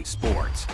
Wk5 Sports.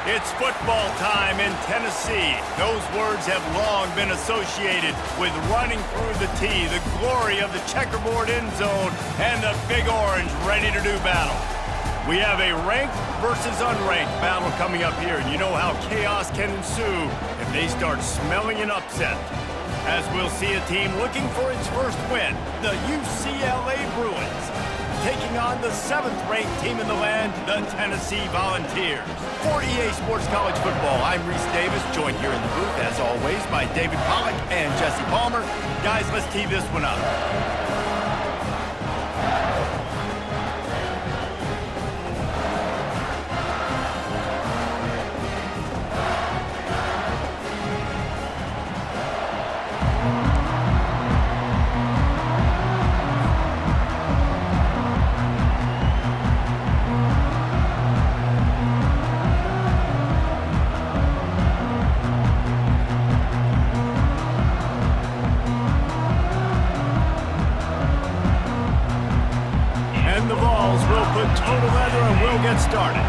It's football time in Tennessee. Those words have long been associated with running through the tee, the glory of the checkerboard end zone, and the Big Orange ready to do battle. We have a ranked versus unranked battle coming up here, and you know how chaos can ensue if they start smelling an upset. As we'll see a team looking for its first win, the UCLA Bruins. taking on the 7th-ranked team in the land, the Tennessee Volunteers. For EA Sports College Football, I'm Reese Davis, joined here in the booth, as always, by David Pollack and Jesse Palmer. Guys, let's tee this one up. Total leather, and we'll get started.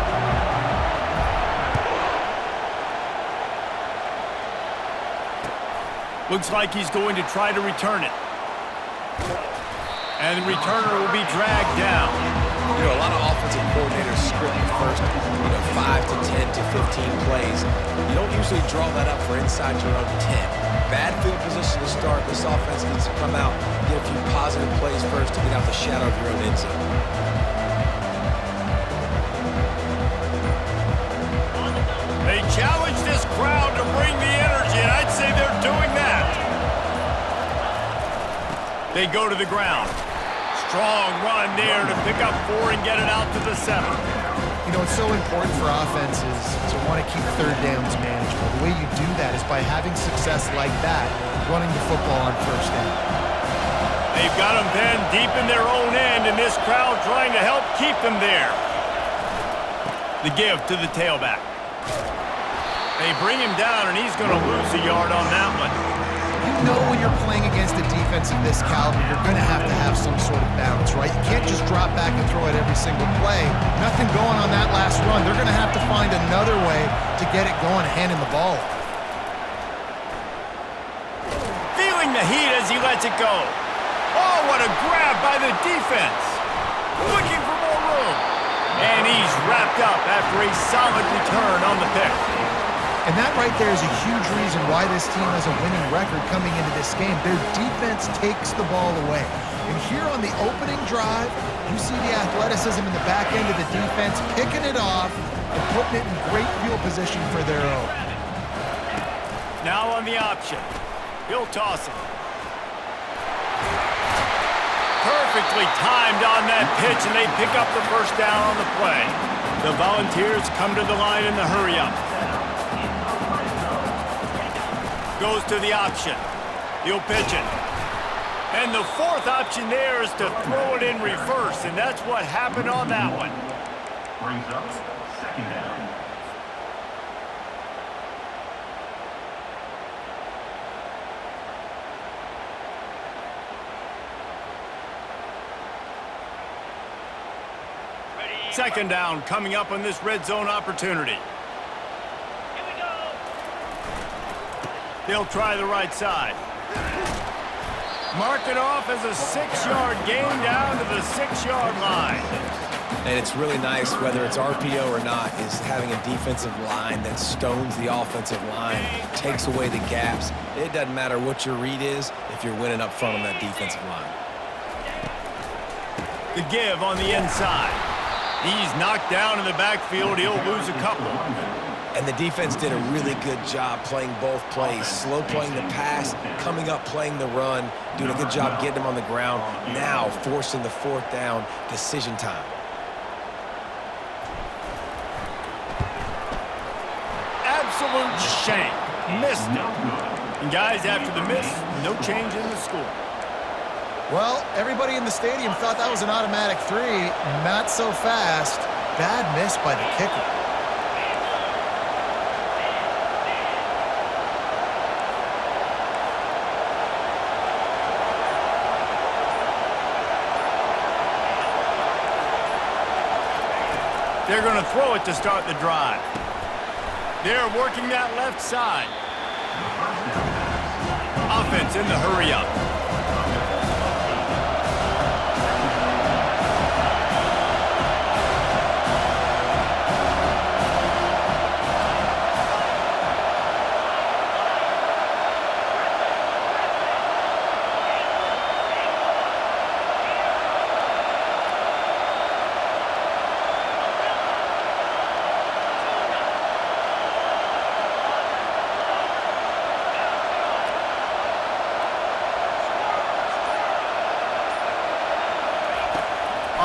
Looks like he's going to try to return it. And the returner will be dragged down. You know, a lot of offensive coordinators script the first, 5 to 10 to 15 plays. You don't usually draw that up for inside your own 10. Bad field position to start. This offense needs to come out, get a few positive plays first to get out the shadow of your own end zone. They challenge this crowd to bring the energy, and I'd say they're doing that. They go to the ground. Strong run there to pick up 4 and get it out to the 7. You know, it's so important for offenses to want to keep third downs manageable. The way you do that is by having success like that, running the football on first down. They've got them pinned deep in their own end, and this crowd trying to help keep them there. The give to the tailback. They bring him down, and he's going to lose a yard on that one. You know when you're playing against a defense of this caliber, you're going to have some sort of balance, right? You can't just drop back and throw it every single play. Nothing going on that last run. They're going to have to find another way to get it going, handing the ball off. Feeling the heat as he lets it go. Oh, what a grab by the defense. Looking for more room. And he's wrapped up after a solid return on the pick. And that right there is a huge reason why this team has a winning record coming into this game. Their defense takes the ball away. And here on the opening drive, you see the athleticism in the back end of the defense, picking it off and putting it in great field position for their own. Now on the option. He'll toss it. Perfectly timed on that pitch, and they pick up the first down on the play. The Volunteers come to the line in the hurry-up. Goes to the option. He'll pitch it. And the 4th option there is to throw it in reverse, and that's what happened on that one. Brings up 2nd down. Second down coming up on this red zone opportunity. They'll try the right side. Mark it off as a 6-yard gain down to the 6-yard line. And it's really nice, whether it's RPO or not, is having a defensive line that stones the offensive line, takes away the gaps. It doesn't matter what your read is if you're winning up front on that defensive line. The give on the inside. He's knocked down in the backfield. He'll lose a couple. And the defense did a really good job playing both plays. Slow playing the pass, coming up playing the run, doing a good job getting him on the ground. Now forcing the 4th down, decision time. Absolute shank. Missed it. And guys, after the miss, no change in the score. Well, everybody in the stadium thought that was an automatic 3. Not so fast. Bad miss by the kicker. They're going to throw it to start the drive. They're working that left side. Offense in the hurry-up.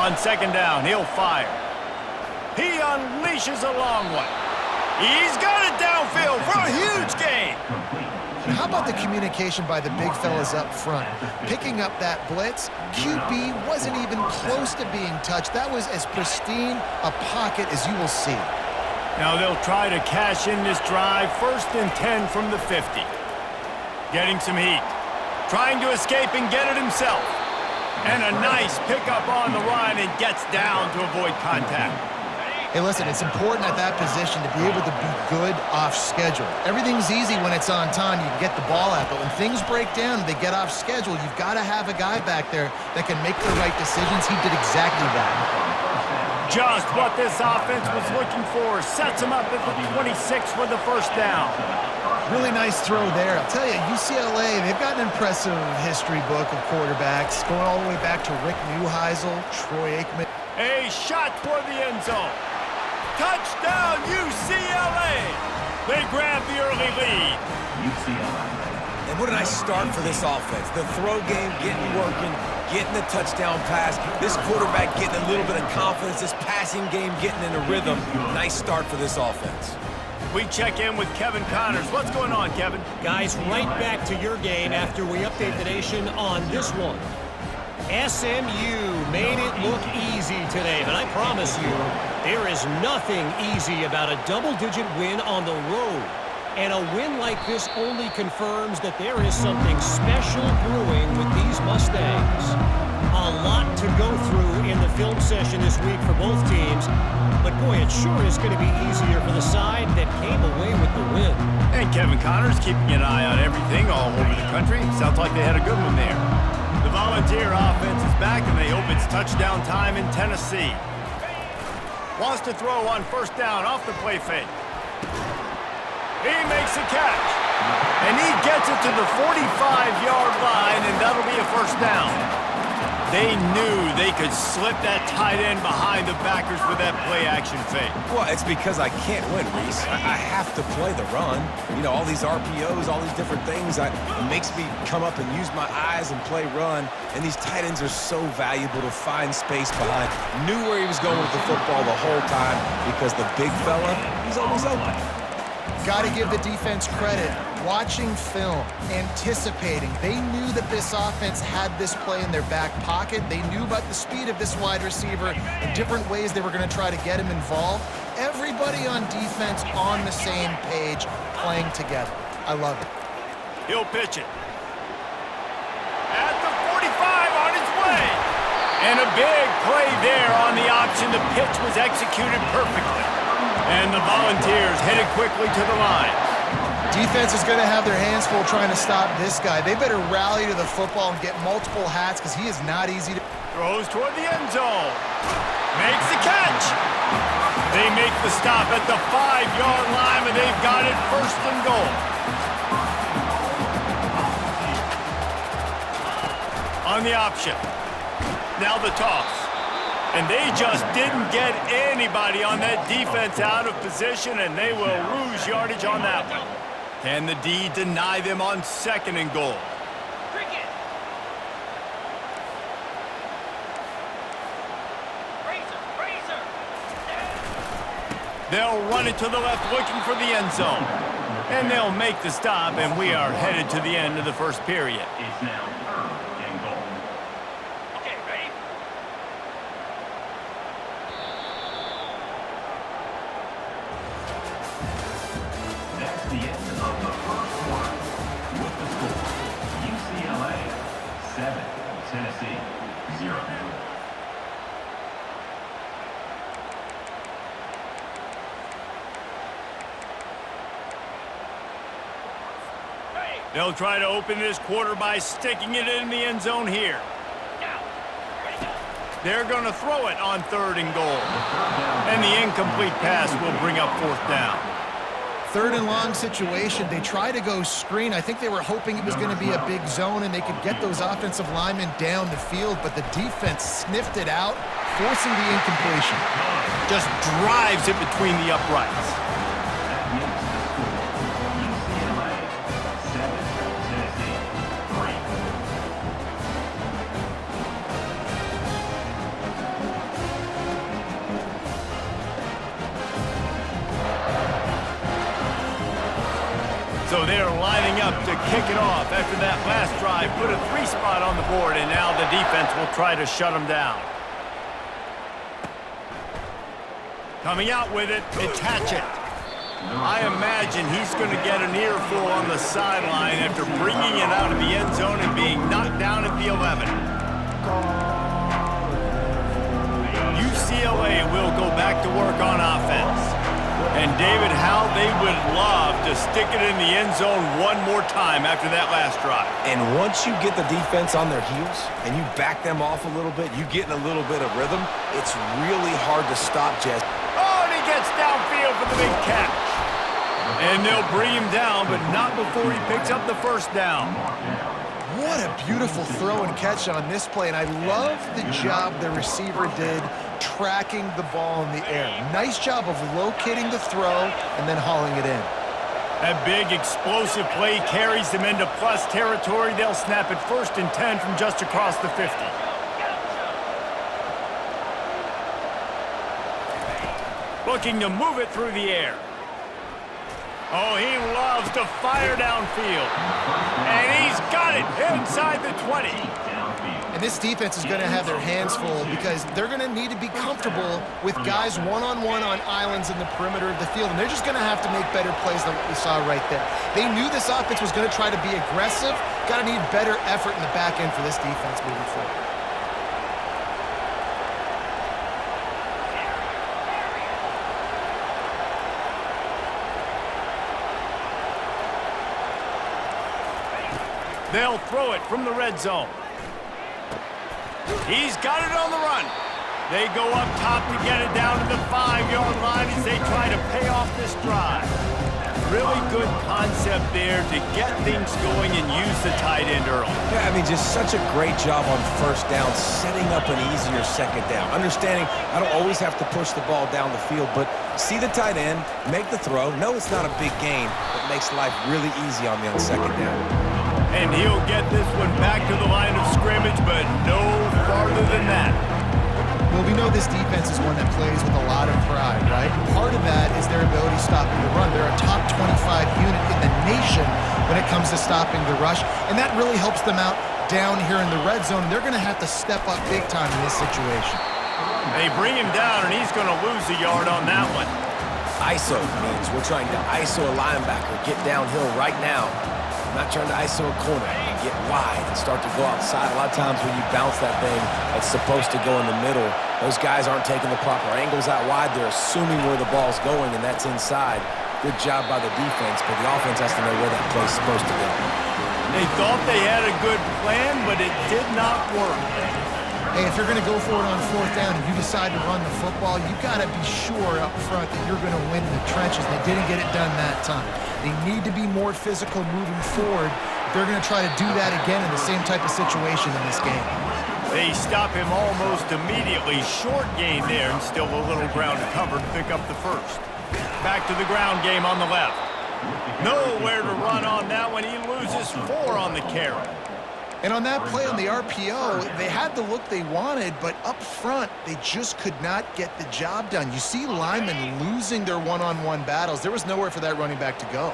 On second down, he'll fire. He unleashes a long one. He's got it downfield for a huge gain. And how about the communication by the big fellas up front? Picking up that blitz, QB wasn't even close to being touched. That was as pristine a pocket as you will see. Now they'll try to cash in this drive, 1st and 10 from the 50. Getting some heat. Trying to escape and get it himself. And a nice pickup on the run and gets down to avoid contact. Hey, listen, it's important at that position to be able to be good off schedule. Everything's easy when it's on time. You can get the ball out, but when things break down and they get off schedule, you've got to have a guy back there that can make the right decisions. He did exactly that. Just what this offense was looking for. Sets him up at the 26 for the 1st down. Really nice throw there. I'll tell you, UCLA, they've got an impressive history book of quarterbacks, going all the way back to Rick Neuheisel, Troy Aikman. A shot toward the end zone. Touchdown, UCLA! They grab the early lead. UCLA. And what a nice start for this offense. The throw game getting working, getting the touchdown pass. This quarterback getting a little bit of confidence. This passing game getting in a rhythm. Nice start for this offense. We check in with Kevin Connors. What's going on, Kevin? Guys, right back to your game after we update the nation on this one. SMU made it look easy today, but I promise you, there is nothing easy about a double-digit win on the road. And a win like this only confirms that there is something special brewing with these Mustangs. A lot to go through in the film session this week for both teams, but boy, it sure is going to be easier for the side that came away with the win. And Kevin Connors keeping an eye on everything all over the country. Sounds like they had a good one there. The Volunteer offense is back, and they hope it's touchdown time in Tennessee. Wants to throw on 1st down off the play fake. He makes a catch. And he gets it to the 45-yard line, and that'll be a 1st down. They knew they could slip that tight end behind the backers with that play-action fake. Well, it's because I can't win, Reese. I have to play the run. You know, all these RPOs, all these different things, it makes me come up and use my eyes and play run. And these tight ends are so valuable to find space behind. Knew where he was going with the football the whole time because the big fella, he's always open. Got to give the defense credit. Watching film, anticipating. They knew that this offense had this play in their back pocket. They knew about the speed of this wide receiver and different ways they were going to try to get him involved. Everybody on defense on the same page, playing together. I love it. He'll pitch it. At the 45 on his way. And a big play there on the option. The pitch was executed perfectly. And the Volunteers headed quickly to the line. Defense is going to have their hands full trying to stop this guy. They better rally to the football and get multiple hats because he is not easy to... Throws toward the end zone. Makes the catch. They make the stop at the 5-yard line, and they've got it 1st and goal. On the option. Now the toss. And they just didn't get anybody on that defense out of position, and they will lose yardage on that one. Can the D deny them on 2nd and goal? They'll run it to the left looking for the end zone. And they'll make the stop, and we are headed to the end of the 1st period. It's now 3rd and goal. Okay, ready? That's the end of the 1st quarter. With the score, UCLA 7, Tennessee 0. They'll try to open this quarter by sticking it in the end zone here. They're going to throw it on 3rd and goal. And the incomplete pass will bring up 4th down. 3rd and long situation. They try to go screen. I think they were hoping it was going to be a big zone and they could get those offensive linemen down the field, but the defense sniffed it out, forcing the incompletion. Just drives it between the uprights. they're lining up to kick it off after that last drive. Put a 3 spot on the board, and now the defense will try to shut them down. Coming out with it, it's Hatchett. I imagine he's going to get an earful on the sideline after bringing it out of the end zone and being knocked down at the 11. UCLA will go back to work on offense. And David, how they would love to stick it in the end zone one more time after that last drive. And once you get the defense on their heels and you back them off a little bit, you get in a little bit of rhythm, it's really hard to stop, Jess. Oh, and he gets downfield for the big catch. And they'll bring him down, but not before he picks up the first down. What a beautiful throw and catch on this play, and I love the job the receiver did tracking the ball in the air. Nice job of locating the throw and then hauling it in. That big explosive play carries them into plus territory. They'll snap it 1st and 10 from just across the 50. Looking to move it through the air. Oh, he loves to fire downfield. And he's got it inside the 20. And this defense is going to have their hands full because they're going to need to be comfortable with guys one-on-one on islands in the perimeter of the field. And they're just going to have to make better plays than what we saw right there. They knew this offense was going to try to be aggressive. Got to need better effort in the back end for this defense moving forward. They'll throw it from the red zone. He's got it on the run. They go up top to get it down to the 5-yard line as they try to pay off this drive. Really good concept there to get things going and use the tight end early. Yeah, I mean, just such a great job on first down, setting up an easier second down. Understanding I don't always have to push the ball down the field, but see the tight end, make the throw. No, it's not a big gain, but makes life really easy on me on second down. And he'll get this one back to the line of scrimmage, but no farther than that. Well, we know this defense is one that plays with a lot of pride, right? Part of that is their ability stopping the run. They're a top 25 unit in the nation when it comes to stopping the rush, and that really helps them out down here in the red zone. They're going to have to step up big time in this situation. They bring him down, and he's going to lose a yard on that one. ISO means we're trying to ISO a linebacker, get downhill right now. We're not trying to ISO a corner and get wide and start to go outside. A lot of times when you bounce that thing, it's supposed to go in the middle. Those guys aren't taking the proper angles out wide. They're assuming where the ball's going, and that's inside. Good job by the defense, but the offense has to know where that play's supposed to go. They thought they had a good plan, but it did not work. Hey, if you're going to go for it on 4th down and you decide to run the football, you've got to be sure up front that you're going to win in the trenches. They didn't get it done that time. They need to be more physical moving forward. They're going to try to do that again in the same type of situation in this game. They stop him almost immediately. Short gain there, and still a little ground to cover to pick up the first. Back to the ground game on the left. Nowhere to run on that one. He loses 4 on the carry. And on that play on the RPO, they had the look they wanted, but up front, they just could not get the job done. You see linemen losing their one-on-one battles. There was nowhere for that running back to go.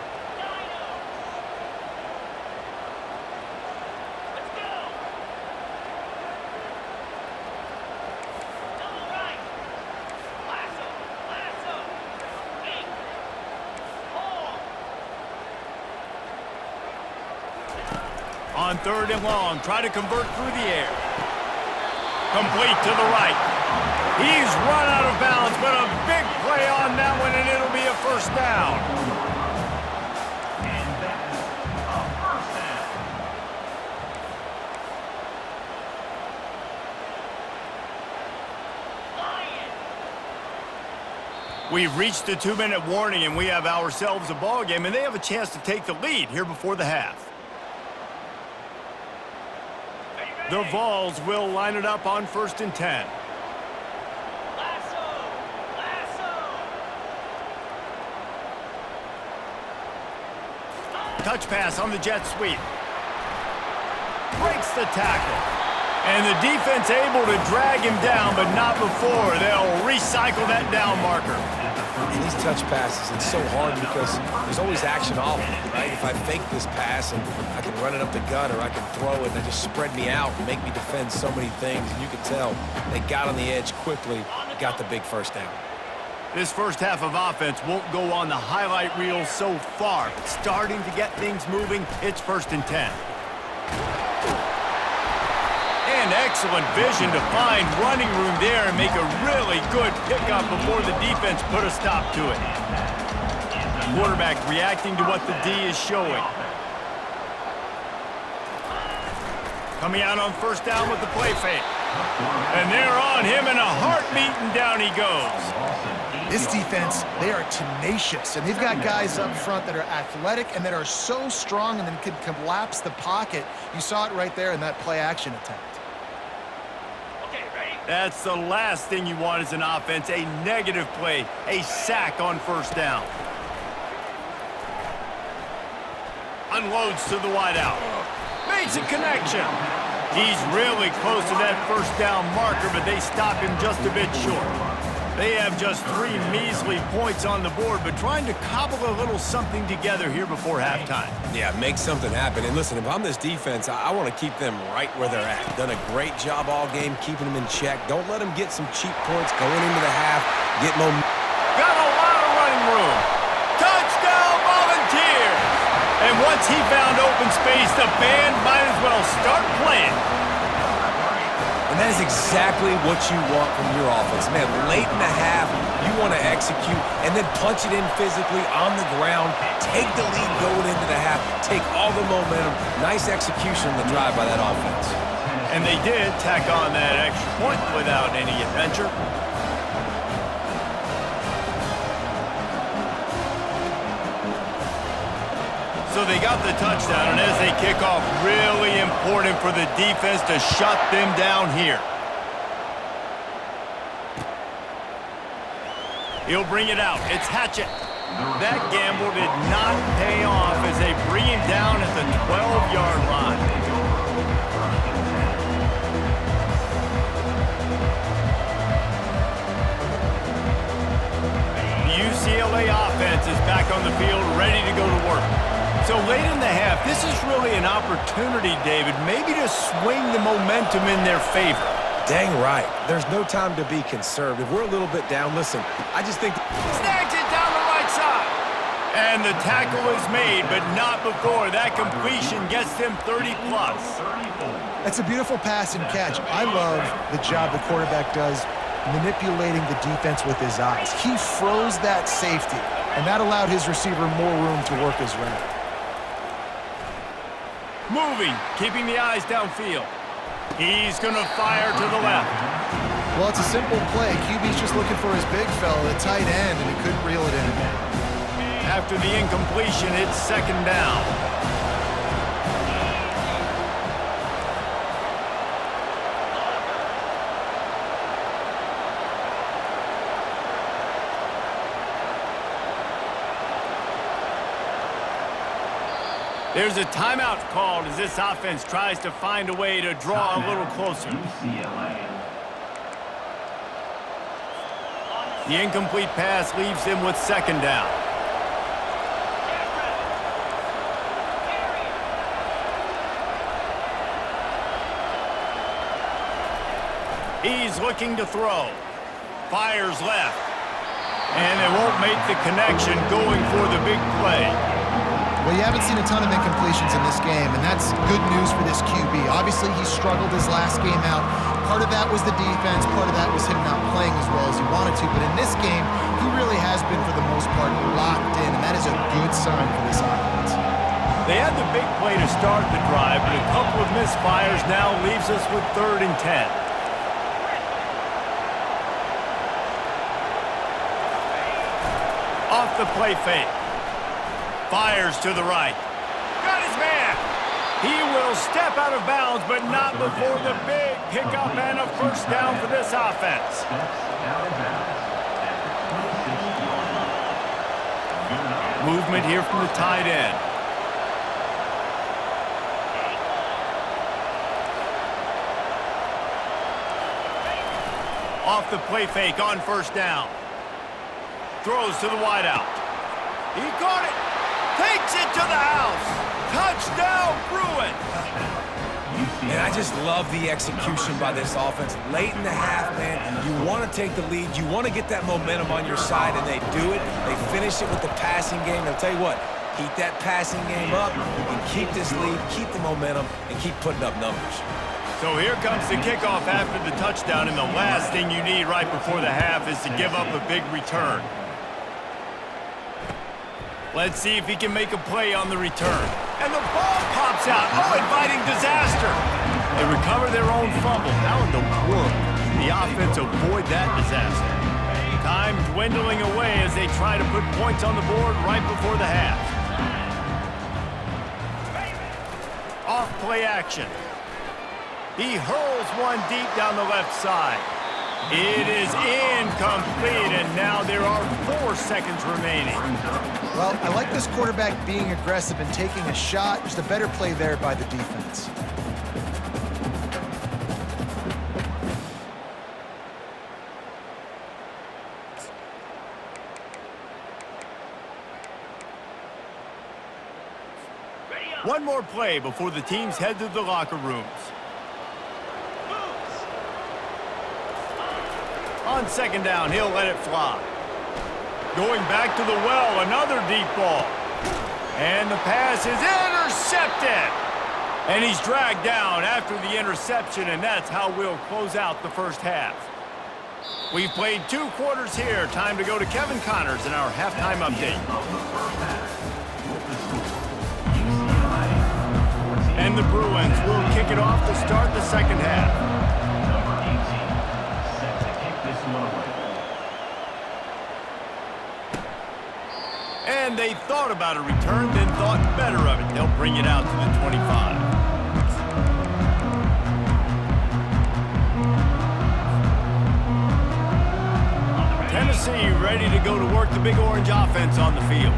On 3rd and long, try to convert through the air. Complete to the right. He's run out of bounds, but a big play on that one, and it'll be a first down. And that's a first down. We've reached the 2-minute warning, and we have ourselves a ball game, and they have a chance to take the lead here before the half. The Vols will line it up on 1st and 10. Touch pass on the jet sweep. Breaks the tackle. And the defense able to drag him down, but not before. They'll recycle that down marker. And these touch passes, it's so hard because there's always action off of it, right? If I fake this pass and I can run it up the gut or I can throw it and they just spread me out and make me defend so many things. And you can tell they got on the edge quickly, got the big first down. This first half of offense won't go on the highlight reel so far. But starting to get things moving, it's 1st and 10. And excellent vision to find running room there and make a really good pickup before the defense put a stop to it. Quarterback reacting to what the D is showing. Coming out on 1st down with the play fake. And they're on him in a heartbeat, and down he goes. This defense, they are tenacious, and they've got guys up front that are athletic and that are so strong and then can collapse the pocket. You saw it right there in that play-action attempt. That's the last thing you want as an offense, a negative play, a sack on 1st down. Unloads to the wideout. Makes a connection. He's really close to that 1st down marker, but they stop him just a bit short. They have just 3 measly points on the board, but trying to cobble a little something together here before halftime. Yeah, make something happen. And listen, if I'm this defense, I want to keep them right where they're at. Done a great job all game keeping them in check. Don't let them get some cheap points going into the half. Get momentum. Got a lot of running room. Touchdown Volunteers! And once he found open space, the band might as well start playing. And that is exactly what you want from your offense. Man, late in the half, you want to execute and then punch it in physically on the ground, take the lead going into the half, take all the momentum. Nice execution on the drive by that offense. And they did tack on that extra point without any adventure. So they got the touchdown, and as they kick off, really important for the defense to shut them down here. He'll bring it out. It's Hatchett. That gamble did not pay off as they bring him down at the 12-yard line. The UCLA offense is back on the field, ready to go to work. So late in the half, this is really an opportunity, David, maybe to swing the momentum in their favor. Dang right. There's no time to be conservative. We're a little bit down. Listen, I just think... Snags it down the right side. And the tackle is made, but not before. That completion gets them 30-plus. That's a beautiful pass and catch. I love the job the quarterback does manipulating the defense with his eyes. He froze that safety, and that allowed his receiver more room to work his route. Moving, keeping the eyes downfield. He's going to fire to the left. Well, it's a simple play. QB's just looking for his big fella, the tight end, and he couldn't reel it in. After the incompletion, it's 2nd down. There's a timeout called as this offense tries to find a way to draw a little closer. The incomplete pass leaves them with 2nd down. He's looking to throw. Fires left. And they won't make the connection going for the big play. Well, you haven't seen a ton of incompletions in this game, and that's good news for this QB. Obviously, he struggled his last game out. Part of that was the defense. Part of that was him not playing as well as he wanted to. But in this game, he really has been, for the most part, locked in, and that is a good sign for this offense. They had the big play to start the drive, but a couple of misfires now leaves us with 3rd and 10. Off the play fake. Fires to the right. Got his man. He will step out of bounds, but not before the big pickup and a 1st down for this offense. Movement here from the tight end. Off the play fake on first down. Throws to the wideout. He got it. Takes it to the house. Touchdown, Bruins. And I just love the execution by this offense. Late in the half, man, you want to take the lead. You want to get that momentum on your side, and they do it. They finish it with the passing game. I'll tell you what, keep that passing game up. You can keep this lead, keep the momentum, and keep putting up numbers. So here comes the kickoff after the touchdown, and the last thing you need right before the half is to give up a big return. Let's see if he can make a play on the return. And the ball pops out. Oh, inviting disaster. They recover their own fumble. How in the world can the offense avoid that disaster? Time dwindling away as they try to put points on the board right before the half. Off play action. He hurls one deep down the left side. It is incomplete, and now there are 4 seconds remaining. Well, I like this quarterback being aggressive and taking a shot. Just a better play there by the defense. One more play before the teams head to the locker rooms. On second down, he'll let it fly. Going back to the well, another deep ball. And the pass is intercepted. And he's dragged down after the interception, and that's how we'll close out the first half. We've played 2 quarters here. Time to go to Kevin Connors in our halftime update. And the Bruins will kick it off to start the second half. And they thought about a return, then thought better of it. They'll bring it out to the 25. Tennessee ready to go to work the Big Orange offense on the field.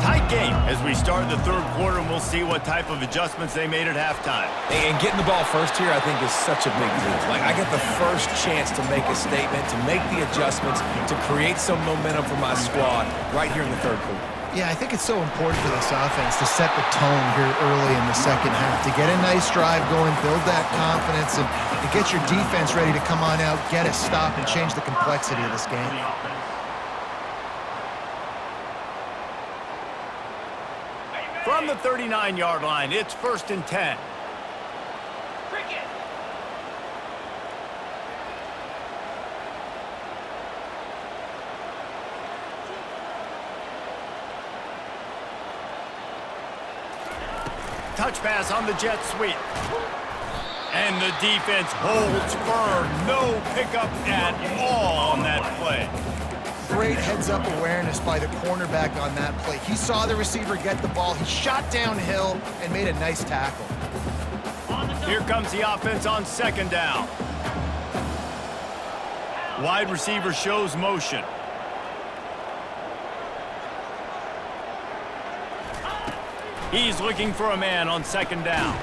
Tight game as we start the third quarter, and we'll see what type of adjustments they made at halftime. And getting the ball first here, I think, is such a big deal. Like, I get the first chance to make a statement, to make the adjustments, to create some momentum for my squad right here in the third quarter. Yeah, I think it's so important for this offense to set the tone here early in the second half, to get a nice drive going, build that confidence, and get your defense ready to come on out, get a stop, and change the complexity of this game. From the 39-yard line, it's 1st and 10. Touch pass on the jet sweep. And the defense holds firm. No pickup at all on that play. Great heads-up awareness by the cornerback on that play. He saw the receiver get the ball. He shot downhill and made a nice tackle. Here comes the offense on second down. Wide receiver shows motion. He's looking for a man on second down.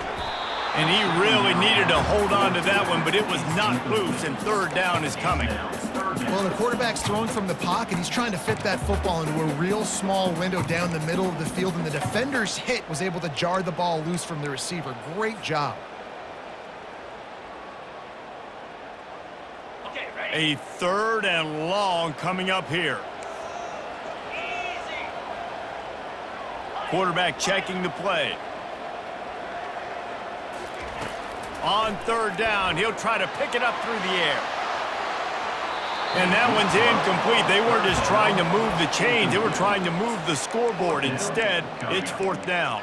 And he really needed to hold on to that one, but it was not loose, and third down is coming. Well, the quarterback's thrown from the pocket. He's trying to fit that football into a real small window down the middle of the field, and the defender's hit was able to jar the ball loose from the receiver. Great job. A 3rd and long coming up here. Quarterback checking the play. On third down, he'll try to pick it up through the air. And that one's incomplete. They weren't just trying to move the chains. They were trying to move the scoreboard. Instead, it's 4th down.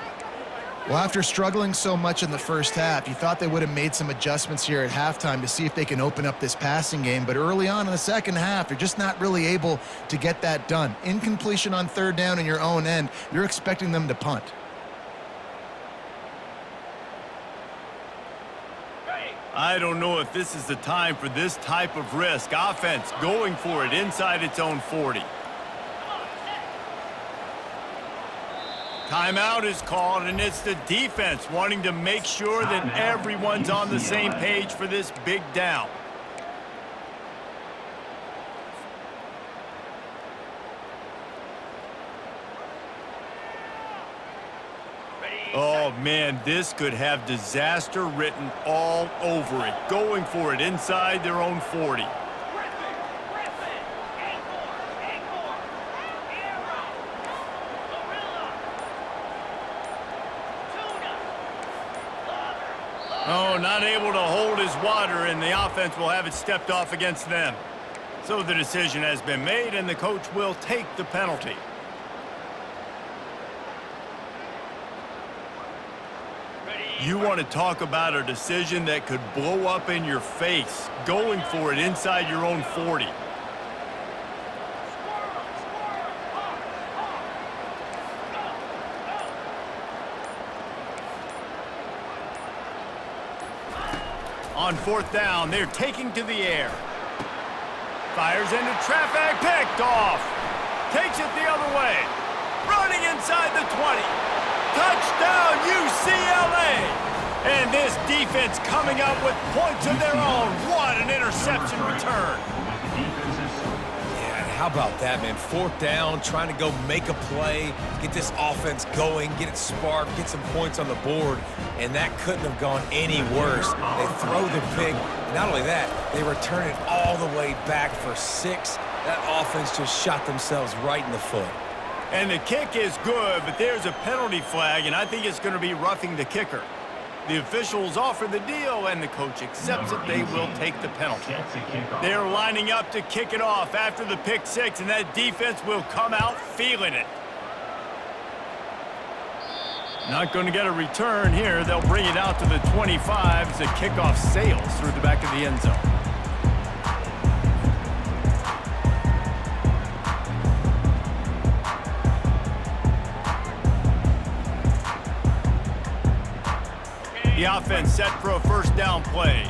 Well, after struggling so much in the first half, you thought they would have made some adjustments here at halftime to see if they can open up this passing game. But early on in the second half, they're just not really able to get that done. Incompletion on third down in your own end, you're expecting them to punt. I don't know if this is the time for this type of risk. Offense going for it inside its own 40. Timeout is called, and it's the defense wanting to make sure that everyone's on the same page for this big down. Oh, man, this could have disaster written all over it. Going for it inside their own 40. Oh, not able to hold his water, and the offense will have it stepped off against them. So the decision has been made, and the coach will take the penalty. You want to talk about a decision that could blow up in your face, going for it inside your own 40. On fourth down, they're taking to the air. Fires into traffic, picked off. Takes it the other way. Running inside the 20. Touchdown, UCLA! And this defense coming up with points of their own. What an interception return. Yeah, how about that, man? Fourth down, trying to go make a play, get this offense going, get it sparked, get some points on the board, and that couldn't have gone any worse. They throw the pick. Not only that, they return it all the way back for 6. That offense just shot themselves right in the foot. And the kick is good, but there's a penalty flag, and I think it's going to be roughing the kicker. The officials offer the deal, and the coach accepts it. They will take the penalty. They're lining up to kick it off after the pick 6, and that defense will come out feeling it. Not going to get a return here. They'll bring it out to the 25 as the kickoff sails through the back of the end zone. The offense set for a first down play.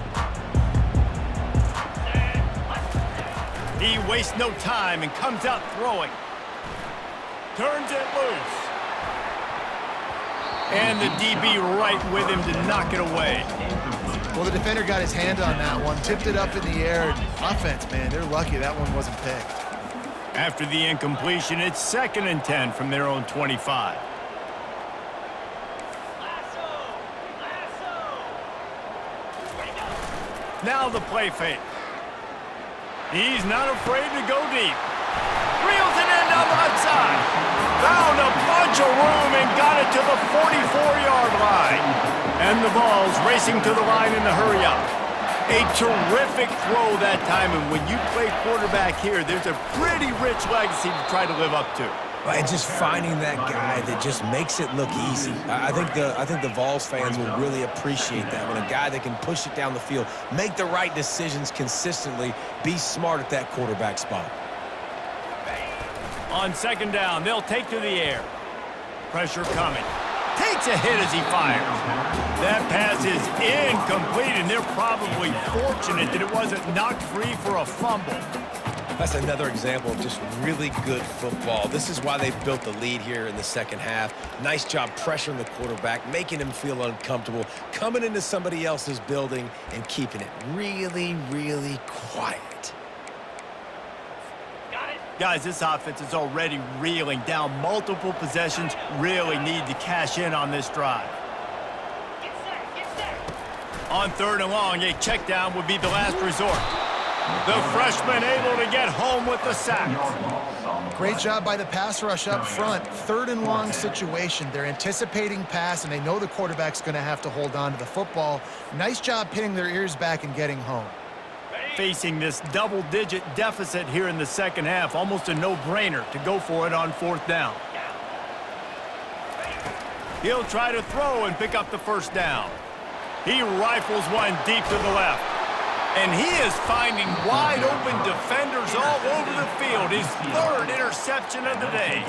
He wastes no time and comes out throwing. Turns it loose. And the DB right with him to knock it away. Well, the defender got his hand on that one, tipped it up in the air. Offense, man, they're lucky that one wasn't picked. After the incompletion, it's 2nd and 10 from their own 25. Now the play fake. He's not afraid to go deep. Reels it in down the left side. Found a bunch of room and got it to the 44-yard line. And the ball's racing to the line in the hurry up. A terrific throw that time, and when you play quarterback here, there's a pretty rich legacy to try to live up to. And just finding that guy that just makes it look easy. I think the Vols fans will really appreciate that. When a guy that can push it down the field, make the right decisions consistently, be smart at that quarterback spot. On 2nd down, they'll take to the air. Pressure coming. Takes a hit as he fires. That pass is incomplete, and they're probably fortunate that it wasn't knocked free for a fumble. That's another example of just really good football. This is why they've built the lead here in the second half. Nice job pressuring the quarterback, making him feel uncomfortable, coming into somebody else's building and keeping it really, really quiet. Guys, this offense is already reeling down multiple possessions. Really need to cash in on this drive. On 3rd and long, a check down would be the last resort. The freshman able to get home with the sack. Great job by the pass rush up front. 3rd and long situation. They're anticipating pass, and they know the quarterback's going to have to hold on to the football. Nice job pinning their ears back and getting home. Facing this double-digit deficit here in the second half, almost a no-brainer to go for it on 4th down. He'll try to throw and pick up the first down. He rifles one deep to the left. And he is finding wide-open defenders all over the field. His 3rd interception of the day.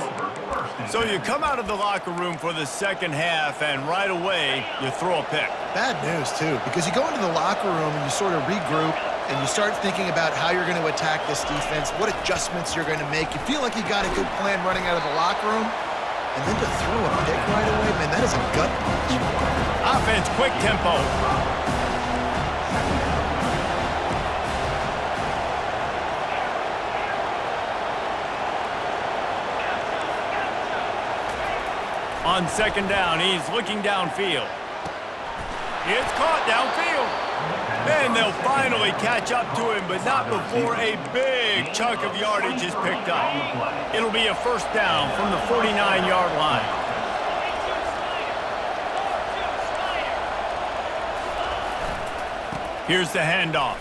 So you come out of the locker room for the second half, and right away, you throw a pick. Bad news, too, because you go into the locker room and you sort of regroup, and you start thinking about how you're going to attack this defense, what adjustments you're going to make. You feel like you got a good plan running out of the locker room, and then to throw a pick right away, man, that is a gut punch. Offense, quick tempo. On second down, he's looking downfield. It's caught downfield. And they'll finally catch up to him, but not before a big chunk of yardage is picked up. It'll be a first down from the 49-yard line. Here's the handoff.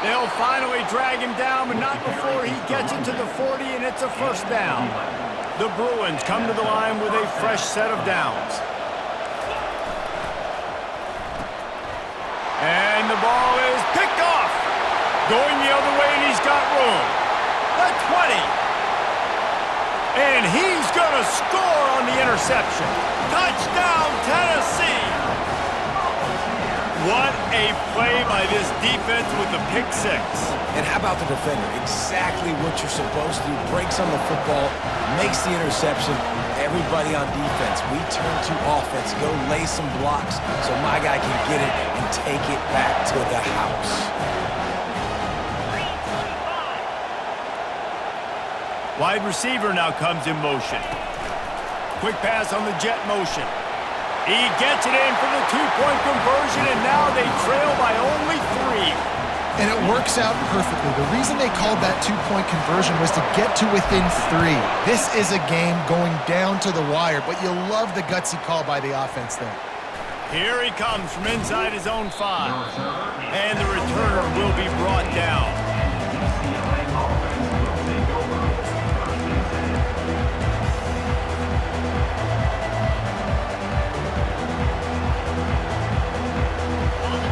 They'll finally drag him down, but not before he gets into the 40, and it's a first down. The Bruins come to the line with a fresh set of downs. And the ball is picked off. Going the other way, and he's got room. The 20. And he's going to score on the interception. Touchdown, Tennessee. What a play by this defense with the pick six. And how about the defender? Exactly what you're supposed to do. Breaks on the football, makes the interception. Everybody on defense, we turn to offense. Go lay some blocks so my guy can get it and take it back to the house. Wide receiver now comes in motion. Quick pass on the jet motion. He gets it in for the two-point conversion, and now they trail by only 3. And it works out perfectly. The reason they called that two-point conversion was to get to within 3. This is a game going down to the wire, but you'll love the gutsy call by the offense there. Here he comes from inside his own 5. And the returner will be brought down.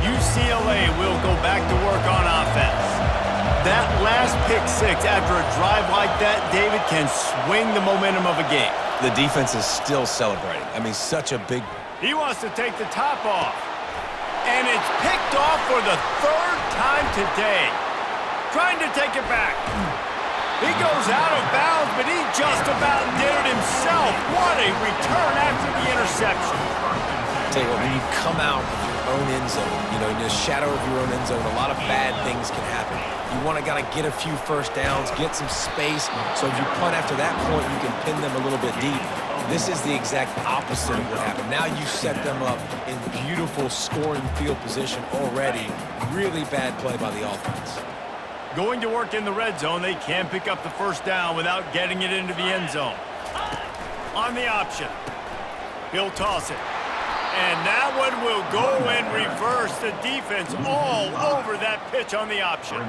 UCLA will go back to work on offense. That last pick six after a drive like that, David, can swing the momentum of a game. The defense is still celebrating. I mean, such a big... He wants to take the top off. And it's picked off for the 3rd time today. Trying to take it back. He goes out of bounds, but he just about did it himself. What a return after the interception. Tell you what, when you come out of your own end zone, you know, in the shadow of your own end zone, a lot of bad things can happen. You want to get a few first downs, get some space, so if you punt after that point, you can pin them a little bit deep. This is the exact opposite of what happened. Now you set them up in beautiful scoring field position already. Really bad play by the offense. Going to work in the red zone, they can pick up the first down without getting it into the end zone. On the option, he'll toss it. And that one will go in reverse. The defense all over that pitch on the option.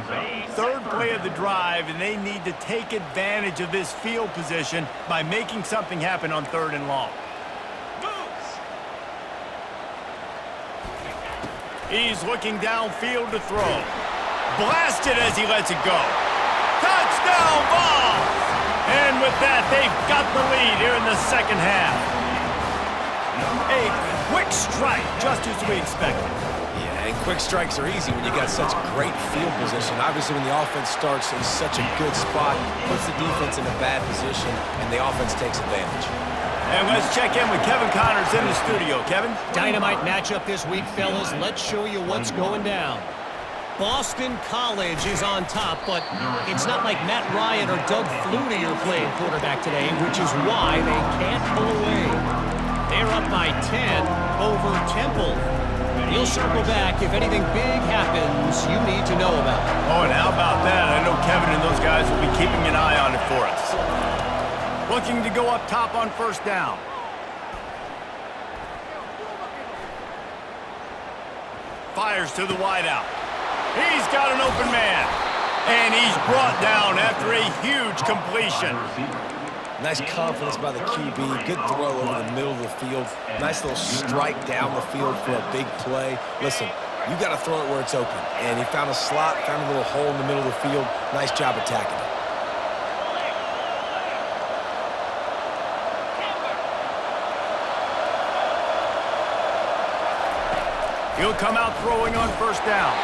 3rd play of the drive, and they need to take advantage of this field position by making something happen on 3rd and long. He's looking downfield to throw. Blasted as he lets it go. Touchdown ball! And with that, they've got the lead here in the second half. A quick strike, just as we expected. Yeah, and quick strikes are easy when you got such great field position. Obviously, when the offense starts in such a good spot, puts the defense in a bad position, and the offense takes advantage. And let's check in with Kevin Connors in the studio. Kevin? Dynamite matchup this week, fellas. Let's show you what's going down. Boston College is on top, but it's not like Matt Ryan or Doug Flutie are playing quarterback today, which is why they can't pull away. They're up by 10 over Temple. He'll circle back if anything big happens you need to know about. Oh, and how about that? I know Kevin and those guys will be keeping an eye on it for us. Looking to go up top on first down. Fires to the wideout. He's got an open man. And he's brought down after a huge completion. Nice confidence by the QB. Good throw over the middle of the field. Nice little strike down the field for a big play. Listen, you got to throw it where it's open. And he found a slot, found a little hole in the middle of the field. Nice job attacking it. He'll come out throwing on first down.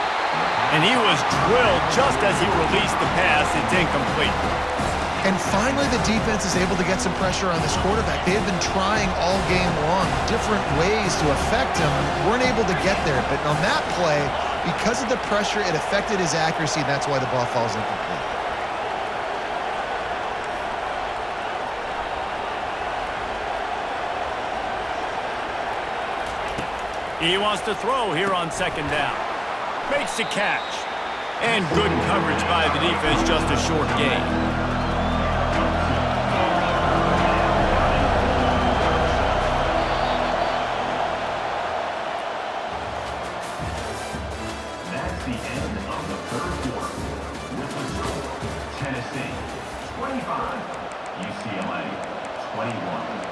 And he was drilled just as he released the pass. It's incomplete. And finally, the defense is able to get some pressure on this quarterback. They have been trying all game long different ways to affect him. Weren't able to get there. But on that play, because of the pressure, it affected his accuracy, and that's why the ball falls incomplete. He wants to throw here on second down. Makes the catch. And good coverage by the defense, just a short gain. That's the end of the third quarter. With the score, Tennessee 25, UCLA 21.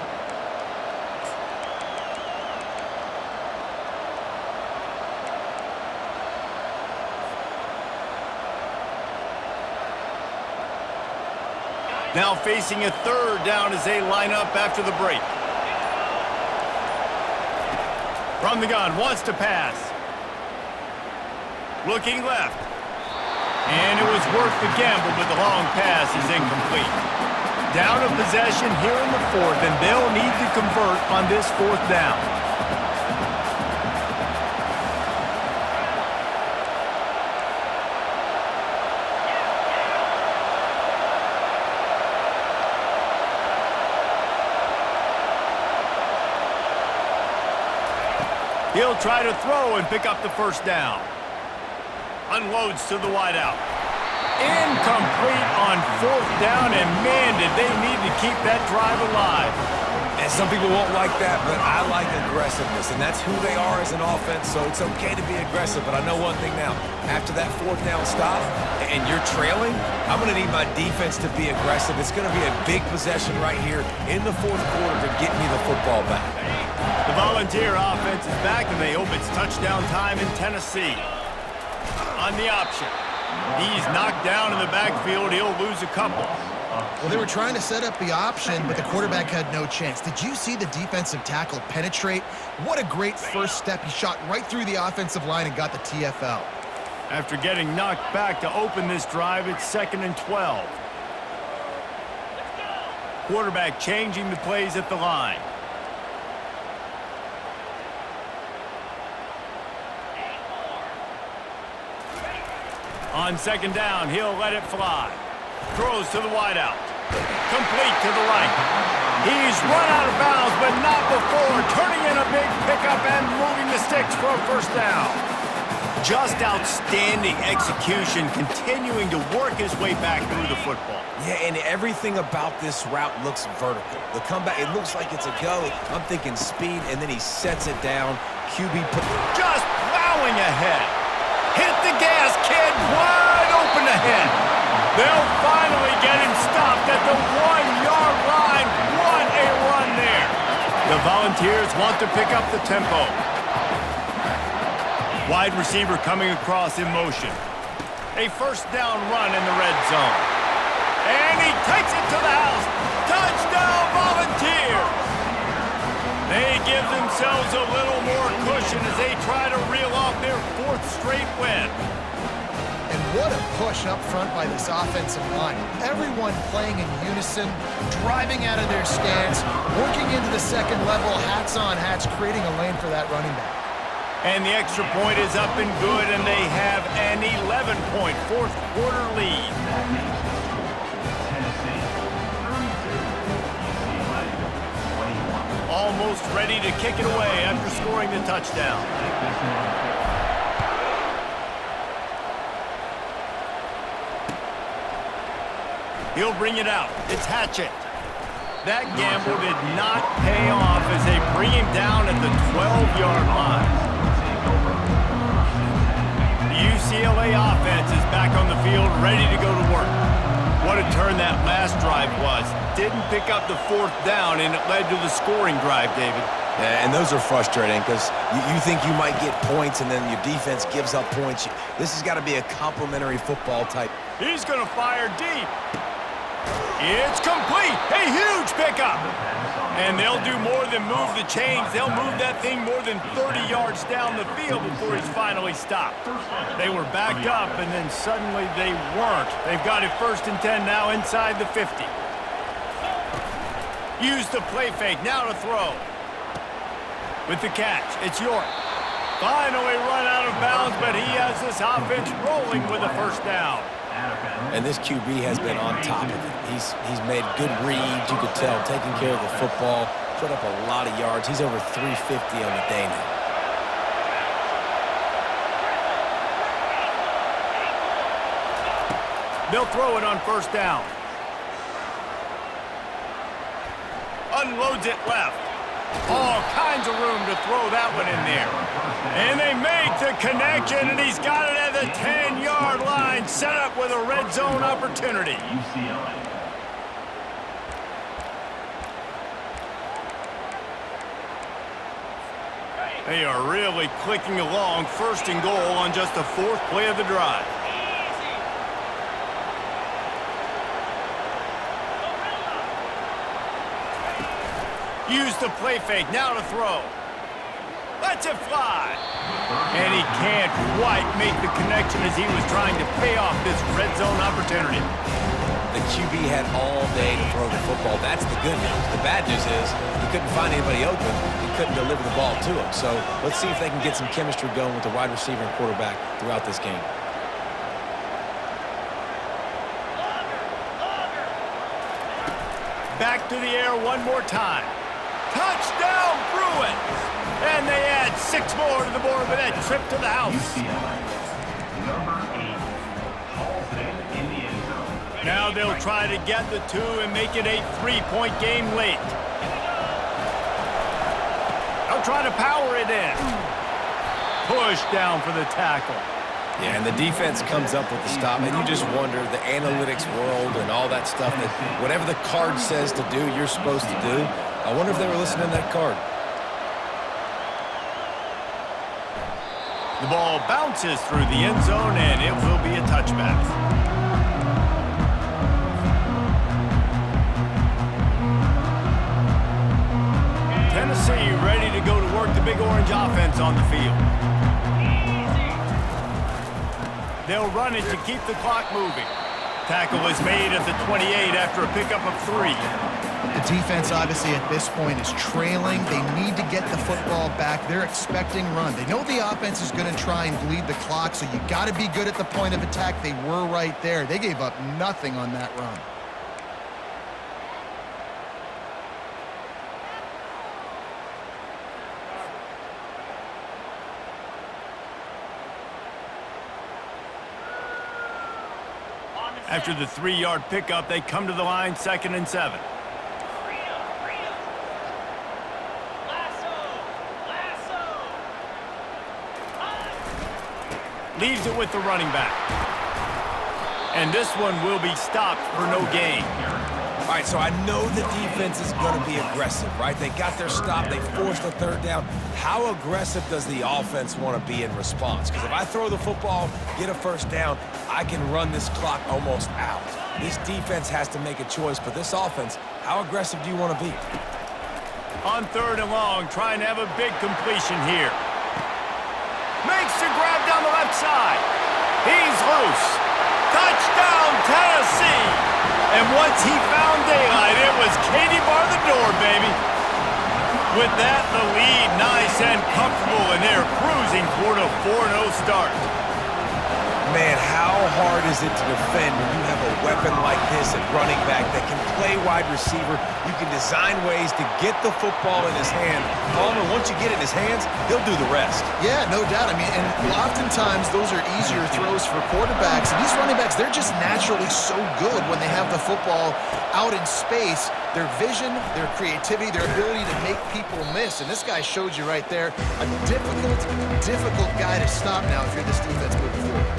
Now facing a third down as they line up after the break. From the gun, wants to pass. Looking left. And it was worth the gamble, but the long pass is incomplete. Down of possession here in the fourth, and they'll need to convert on this fourth down. He'll try to throw and pick up the first down. Unloads to the wideout. Incomplete on fourth down, and man, did they need to keep that drive alive. And some people won't like that, but I like aggressiveness, and that's who they are as an offense, so it's okay to be aggressive. But I know one thing now. After that fourth down stop and you're trailing, I'm going to need my defense to be aggressive. It's going to be a big possession right here in the fourth quarter to get me the football back. The Volunteer offense is back, and they hope it's touchdown time in Tennessee. On the option. He's knocked down in the backfield. He'll lose a couple. Well, they were trying to set up the option, but the quarterback had no chance. Did you see the defensive tackle penetrate? What a great first step. He shot right through the offensive line and got the TFL. After getting knocked back to open this drive, it's 2nd and 12. Quarterback changing the plays at the line. On second down, he'll let it fly. Throws to the wideout. Complete to the right. He's run out of bounds, but not before turning in a big pickup and moving the sticks for a first down. Just outstanding execution, continuing to work his way back through the football. Yeah, and everything about this route looks vertical. The comeback, it looks like it's a go. I'm thinking speed, and then he sets it down. QB just plowing ahead. Hit the gas, kid. Wide open ahead. They'll finally get him stopped at the 1-yard line. What a run there. The Volunteers want to pick up the tempo. Wide receiver coming across in motion. A first down run in the red zone. And he takes it to the house. Touchdown, Volunteers. They give themselves a little more cushion as they try to reel off their 4th straight win. And what a push up front by this offensive line. Everyone playing in unison, driving out of their stance, working into the second level, hats on hats, creating a lane for that running back. And the extra point is up and good, and they have an 11-point fourth quarter lead. Almost ready to kick it away after scoring the touchdown. He'll bring it out. It's Hatchett. That gamble did not pay off as they bring him down at the 12-yard line. The UCLA offense is back on the field, ready to go to work. What a turn that last drive was. Didn't pick up the 4th down, and it led to the scoring drive, David. Yeah, and those are frustrating because you think you might get points, and then your defense gives up points. This has got to be a complimentary football type. He's going to fire deep. It's complete. A huge pickup. And they'll do more than move the chains. They'll move that thing more than 30 yards down the field before he's finally stopped. They were backed up, and then suddenly they weren't. They've got it 1st and 10 now inside the 50. Use the play fake. Now to throw. With the catch, it's York. Finally run out of bounds, but he has this offense rolling with a first down. And this QB has been on top of it. He's made good reads, you could tell, taking care of the football, put up a lot of yards. He's over 350 on the day now. They'll throw it on first down. Unloads it left. All kinds of room to throw that one in there. And they make the connection, and he's got it at the 10-yard line, set up with a red zone opportunity. UCLA. They are really clicking along, first and goal on just the 4th play of the drive. Use the play fake, now to throw. Lets it fly. And he can't quite make the connection as he was trying to pay off this red zone opportunity. The QB had all day to throw the football. That's the good news. The bad news is he couldn't find anybody open. He couldn't deliver the ball to him. So let's see if they can get some chemistry going with the wide receiver and quarterback throughout this game. Back to the air one more time. Touchdown, Bruins! And they add 6 more to the board with that trip to the house. UCLA. Number 8. Hauls it in the end zone. Now they'll try to get the 2 and make it a 3-point game late. They'll try to power it in. Push down for the tackle. Yeah, and the defense comes up with the stop, and you just wonder, the analytics world and all that stuff, that whatever the card says to do, you're supposed to do. I wonder if they were listening to that card. The ball bounces through the end zone, and it will be a touchback. Tennessee ready to go to work the Big Orange offense on the field. They'll run it to keep the clock moving. Tackle is made at the 28 after a pickup of 3. The defense, obviously, at this point is trailing. They need to get the football back. They're expecting run. They know the offense is going to try and bleed the clock, so you got to be good at the point of attack. They were right there. They gave up nothing on that run. After the 3-yard pickup, they come to the line, 2nd and 7. Leaves it with the running back. And this one will be stopped for no gain. All right, so I know the defense is going to be aggressive, right? They got their stop. They forced the 3rd down. How aggressive does the offense want to be in response? Because if I throw the football, get a 1st down, I can run this clock almost out. This defense has to make a choice, but this offense, how aggressive do you want to be? On 3rd and long, trying to have a big completion here. Makes the grab down the left side. He's loose. Touchdown, Tennessee! And once he found daylight, it was Katie bar the door, baby. With that, the lead nice and comfortable, and they're cruising toward a 4-0 start. Man, how hard is it to defend when you have a weapon like this at running back that can play wide receiver? You can design ways to get the football in his hand. Palmer, once you get it in his hands, he'll do the rest. Yeah, no doubt. I mean, and oftentimes those are easier throws for quarterbacks. And these running backs, they're just naturally so good when they have the football out in space. Their vision, their creativity, their ability to make people miss. And this guy showed you right there, a difficult guy to stop now if you're this defense moving forward.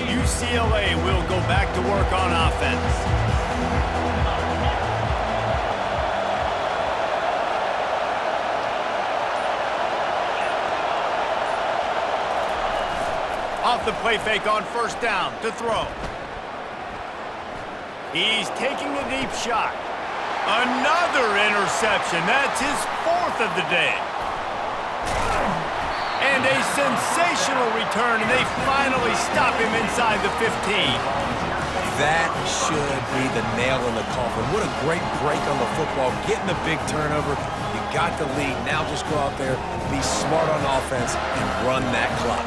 UCLA will go back to work on offense. Off the play fake on 1st down to throw. He's taking a deep shot. Another interception. That's his 4th of the day. And a sensational return, and they finally stop him inside the 15. That should be the nail in the coffin. What a great break on the football. Getting a big turnover. You got the lead. Now just go out there, be smart on offense, and run that clock.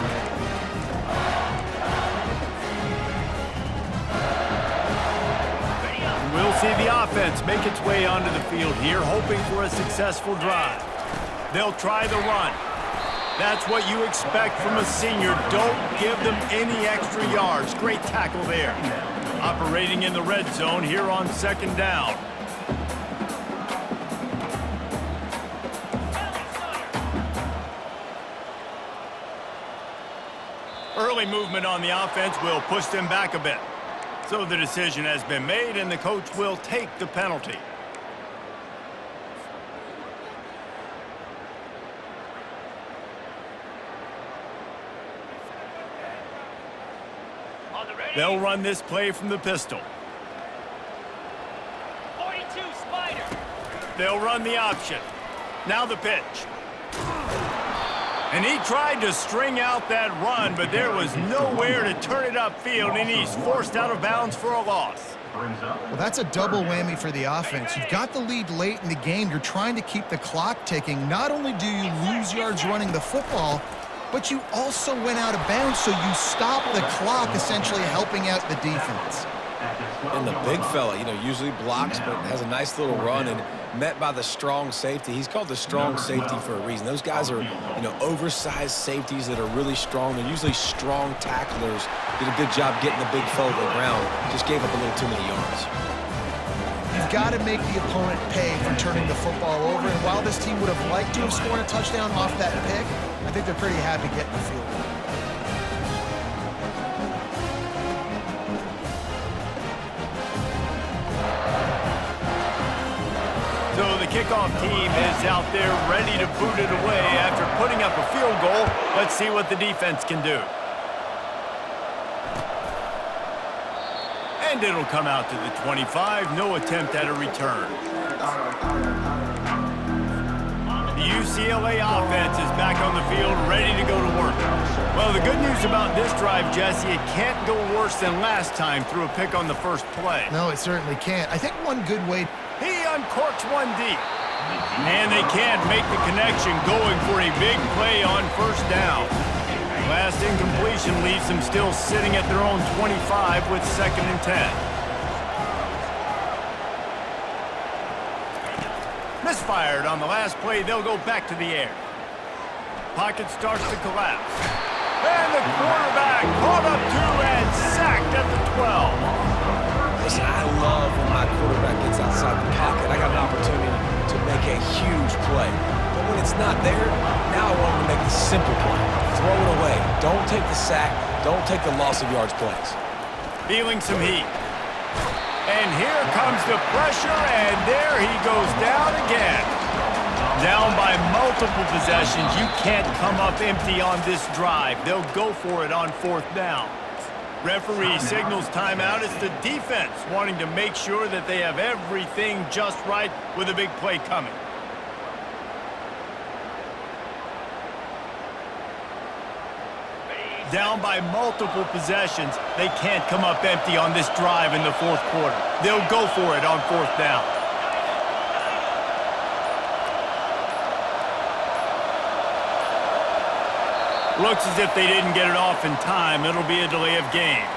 We'll see the offense make its way onto the field here, hoping for a successful drive. They'll try the run. That's what you expect from a senior. Don't give them any extra yards. Great tackle there. Operating in the red zone here on 2nd down. Early movement on the offense will push them back a bit. So the decision has been made, and the coach will take the penalty. They'll run this play from the pistol. 42 Spider. They'll run the option. Now the pitch. And he tried to string out that run, but there was nowhere to turn it upfield, and he's forced out of bounds for a loss. Well, that's a double whammy for the offense. You've got the lead late in the game. You're trying to keep the clock ticking. Not only do you lose yards running the football, but you also went out of bounds, so you stop the clock, essentially helping out the defense. And the big fella, usually blocks, but has a nice little run and met by the strong safety. He's called the strong safety for a reason. Those guys are, oversized safeties that are really strong. They're usually strong tacklers. Did a good job getting the big fella to the ground. Just gave up a little too many yards. You've got to make the opponent pay for turning the football over. And while this team would have liked to have scored a touchdown off that pick, I think they're pretty happy getting the field goal. So the kickoff team is out there ready to boot it away after putting up a field goal. Let's see what the defense can do. And it'll come out to the 25. No attempt at a return. The UCLA offense is back on the field, ready to go to work. Well, the good news about this drive, Jesse, it can't go worse than last time through a pick on the first play. No, it certainly can't. I think one good way... He uncorks one deep. And they can't make the connection, going for a big play on 1st down. Last incompletion leaves them still sitting at their own 25 with 2nd and 10. Misfired on the last play. They'll go back to the air. Pocket starts to collapse. And the quarterback caught up to and sacked at the 12. Listen, I love when my quarterback gets outside the pocket. I got an opportunity to make a huge play. But when it's not there, now I want him to make the simple play. Throw it away. Don't take the sack. Don't take the loss of yards plays. Feeling some heat. And here comes the pressure, and there he goes down again. Down by multiple possessions. You can't come up empty on this drive. They'll go for it on 4th down. Referee signals timeout. It's the defense wanting to make sure that they have everything just right with a big play coming. Down by multiple possessions. They can't come up empty on this drive in the 4th quarter. They'll go for it on 4th down. Looks as if they didn't get it off in time. It'll be a delay of game.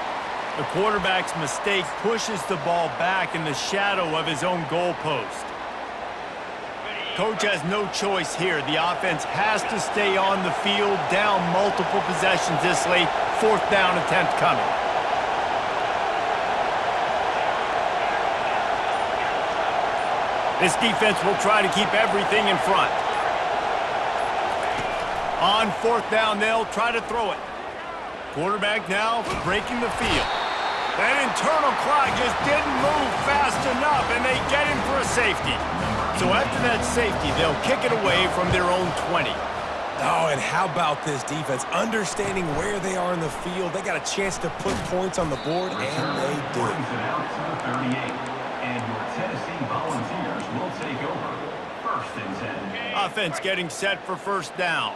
The quarterback's mistake pushes the ball back in the shadow of his own goalpost. Coach has no choice here. The offense has to stay on the field, down multiple possessions this late. 4th down attempt coming. This defense will try to keep everything in front. On 4th down, they'll try to throw it. Quarterback now breaking the field. That internal clock just didn't move fast enough, and they get him for a safety. So after that safety, they'll kick it away from their own 20. Oh, and how about this defense? Understanding where they are in the field. They got a chance to put points on the board, and they do. Brings it out to the 38. And your Tennessee Volunteers will take over 1st and 10. Offense getting set for 1st down.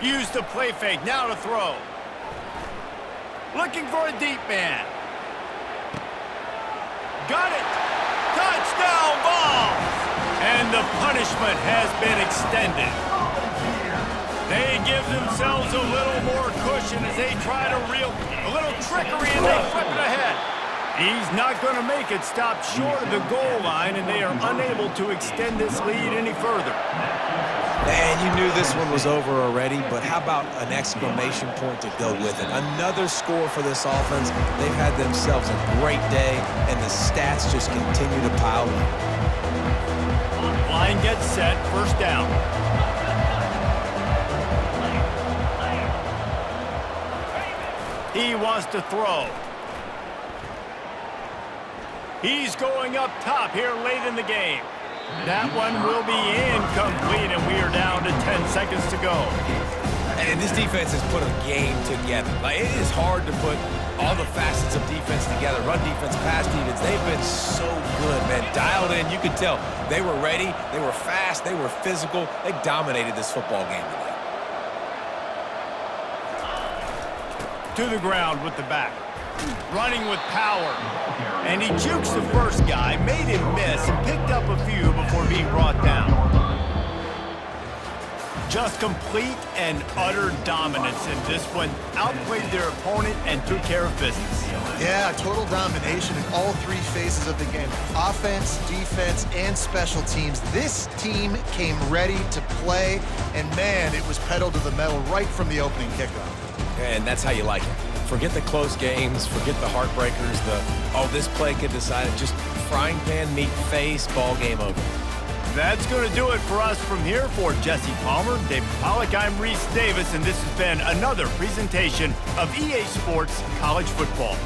Use the play fake, now to throw. Looking for a deep man. Got it! Touchdown Vols! And the punishment has been extended. They give themselves a little more cushion as they try to reel a little trickery, and they flip it ahead. He's not going to make it stop short of the goal line, and they are unable to extend this lead any further. And you knew this one was over already, but how about an exclamation point to go with it? Another score for this offense. They've had themselves a great day, and the stats just continue to pile up. Line gets set, first down. He wants to throw. He's going up top here late in the game. That one will be incomplete, and we are down to 10 seconds to go. And this defense has put a game together. Like, it is hard to put all the facets of defense together. Run defense, pass defense, they've been so good, man. Dialed in, you could tell. They were ready, they were fast, they were physical. They dominated this football game today. To the ground with the back. Running with power. And he jukes the first guy, made him miss, and picked up a few before being brought down. Just complete and utter dominance in this one. Outplayed their opponent and took care of business. Yeah, total domination in all three phases of the game. Offense, defense, and special teams. This team came ready to play, and man, it was pedal to the metal right from the opening kickoff. And that's how you like it. Forget the close games, forget the heartbreakers, this play could decide it. Just frying pan, meat face, ball game over. That's going to do it for us from here. For Jesse Palmer, David Pollack, I'm Reese Davis, and this has been another presentation of EA Sports College Football.